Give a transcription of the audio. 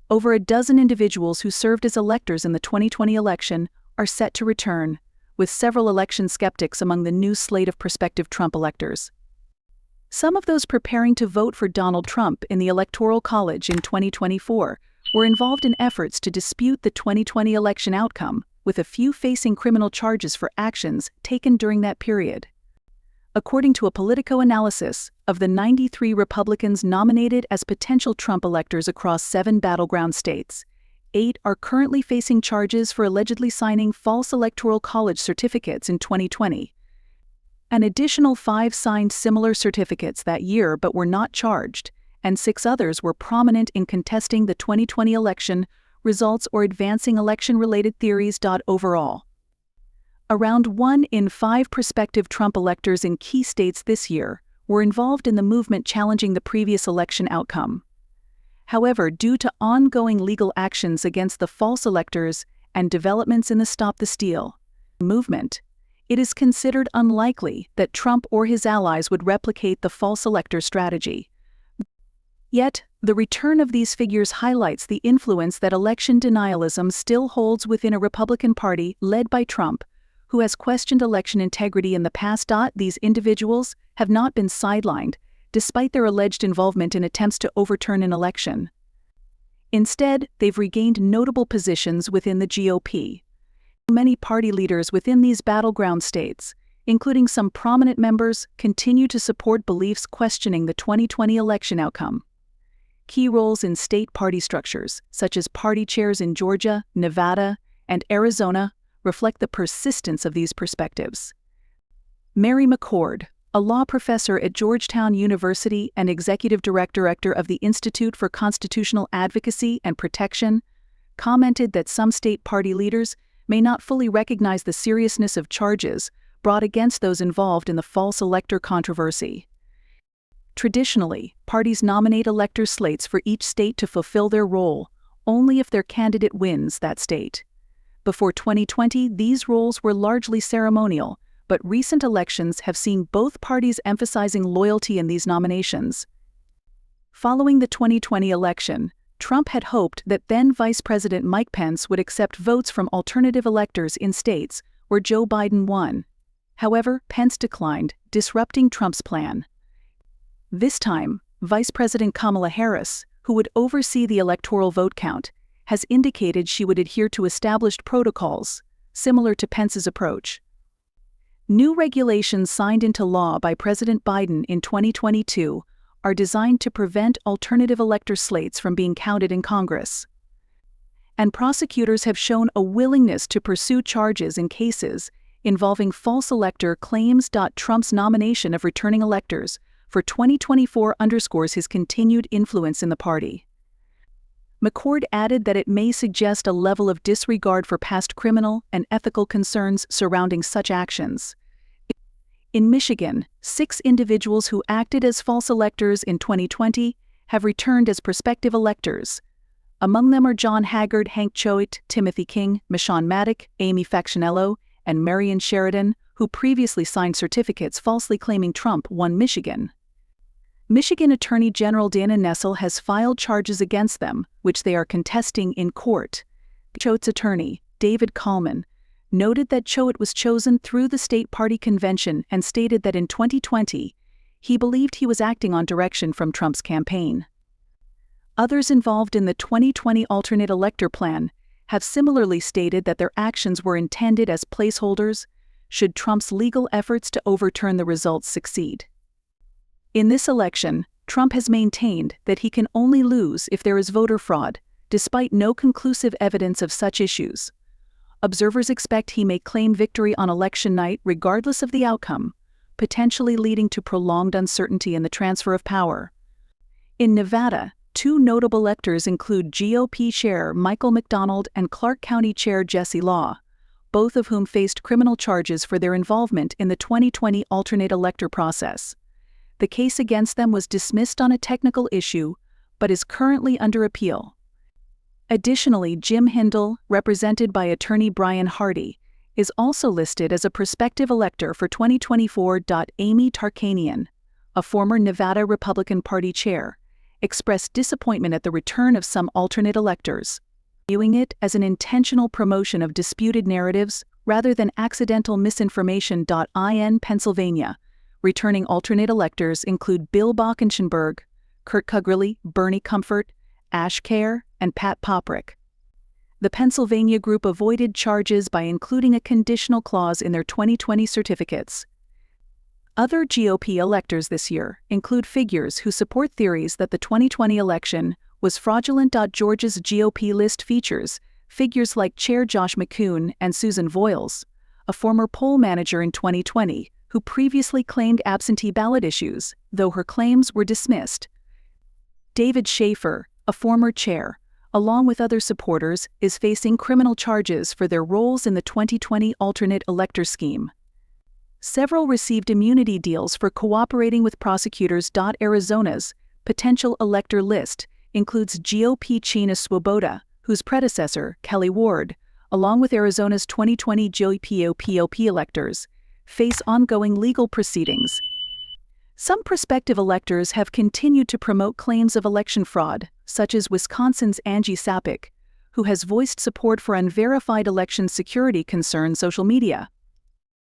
Over a dozen individuals who served as electors in the 2020 election are set to return, with several election skeptics among the new slate of prospective Trump electors. Some of those preparing to vote for Donald Trump in the Electoral College in 2024 were involved in efforts to dispute the 2020 election outcome, with a few facing criminal charges for actions taken during that period. According to a Politico analysis, of the 93 Republicans nominated as potential Trump electors across 7 battleground states, 8 are currently facing charges for allegedly signing false Electoral College certificates in 2020. An additional 5 signed similar certificates that year but were not charged, and 6 others were prominent in contesting the 2020 election results or advancing election-related theories. Overall, around 1 in 5 prospective Trump electors in key states this year were involved in the movement challenging the previous election outcome. However, due to ongoing legal actions against the false electors and developments in the Stop the Steal movement, it is considered unlikely that Trump or his allies would replicate the false elector strategy. Yet, the return of these figures highlights the influence that election denialism still holds within a Republican Party led by Trump, who has questioned election integrity in the past. These individuals have not been sidelined, despite their alleged involvement in attempts to overturn an election. Instead, they've regained notable positions within the GOP. Many party leaders within these battleground states, including some prominent members, continue to support beliefs questioning the 2020 election outcome. Key roles in state party structures, such as party chairs in Georgia, Nevada, and Arizona, reflect the persistence of these perspectives. Mary McCord, a law professor at Georgetown University and executive director of the Institute for Constitutional Advocacy and Protection, commented that some state party leaders may not fully recognize the seriousness of charges brought against those involved in the false elector controversy. Traditionally, parties nominate elector slates for each state to fulfill their role only if their candidate wins that state. Before 2020, these roles were largely ceremonial, but recent elections have seen both parties emphasizing loyalty in these nominations. Following the 2020 election, Trump had hoped that then Vice President Mike Pence would accept votes from alternative electors in states where Joe Biden won. However, Pence declined, disrupting Trump's plan. This time, Vice President Kamala Harris, who would oversee the electoral vote count, has indicated she would adhere to established protocols, similar to Pence's approach. New regulations signed into law by President Biden in 2022 are designed to prevent alternative elector slates from being counted in Congress. And prosecutors have shown a willingness to pursue charges in cases involving false elector claims. Trump's nomination of returning electors for 2024 underscores his continued influence in the party. McCord added that it may suggest a level of disregard for past criminal and ethical concerns surrounding such actions. In Michigan, 6 individuals who acted as false electors in 2020 have returned as prospective electors. Among them are John Haggard, Hank Choate, Timothy King, Michon Maddock, Amy Faccinello, and Marion Sheridan, who previously signed certificates falsely claiming Trump won Michigan. Michigan Attorney General Dana Nessel has filed charges against them, which they are contesting in court. Choate's attorney, David Kallman, noted that Choate was chosen through the state party convention and stated that in 2020, he believed he was acting on direction from Trump's campaign. Others involved in the 2020 alternate elector plan have similarly stated that their actions were intended as placeholders should Trump's legal efforts to overturn the results succeed. In this election, Trump has maintained that he can only lose if there is voter fraud, despite no conclusive evidence of such issues. Observers expect he may claim victory on election night regardless of the outcome, potentially leading to prolonged uncertainty in the transfer of power. In Nevada, 2 notable electors include GOP Chair Michael McDonald and Clark County Chair Jesse Law, both of whom faced criminal charges for their involvement in the 2020 alternate elector process. The case against them was dismissed on a technical issue, but is currently under appeal. Additionally, Jim Hindle, represented by attorney Brian Hardy, is also listed as a prospective elector for 2024. Amy Tarkanian, a former Nevada Republican Party chair, expressed disappointment at the return of some alternate electors, viewing it as an intentional promotion of disputed narratives rather than accidental misinformation. In Pennsylvania, returning alternate electors include Bill Bockenschenberg, Kurt Kugrely, Bernie Comfort, Ash Care, and Pat Poprick. The Pennsylvania group avoided charges by including a conditional clause in their 2020 certificates. Other GOP electors this year include figures who support theories that the 2020 election was fraudulent. Georgia's GOP list features figures like Chair Josh McCoon and Susan Voiles, a former poll manager in 2020 who previously claimed absentee ballot issues, though her claims were dismissed. David Schaefer, a former chair, along with other supporters, is facing criminal charges for their roles in the 2020 alternate elector scheme. Several received immunity deals for cooperating with prosecutors. Arizona's potential elector list includes GOP China Swoboda, whose predecessor, Kelly Ward, along with Arizona's 2020 GOP electors, face ongoing legal proceedings. Some prospective electors have continued to promote claims of election fraud, such as Wisconsin's Angie Sapik, who has voiced support for unverified election security concerns on social media.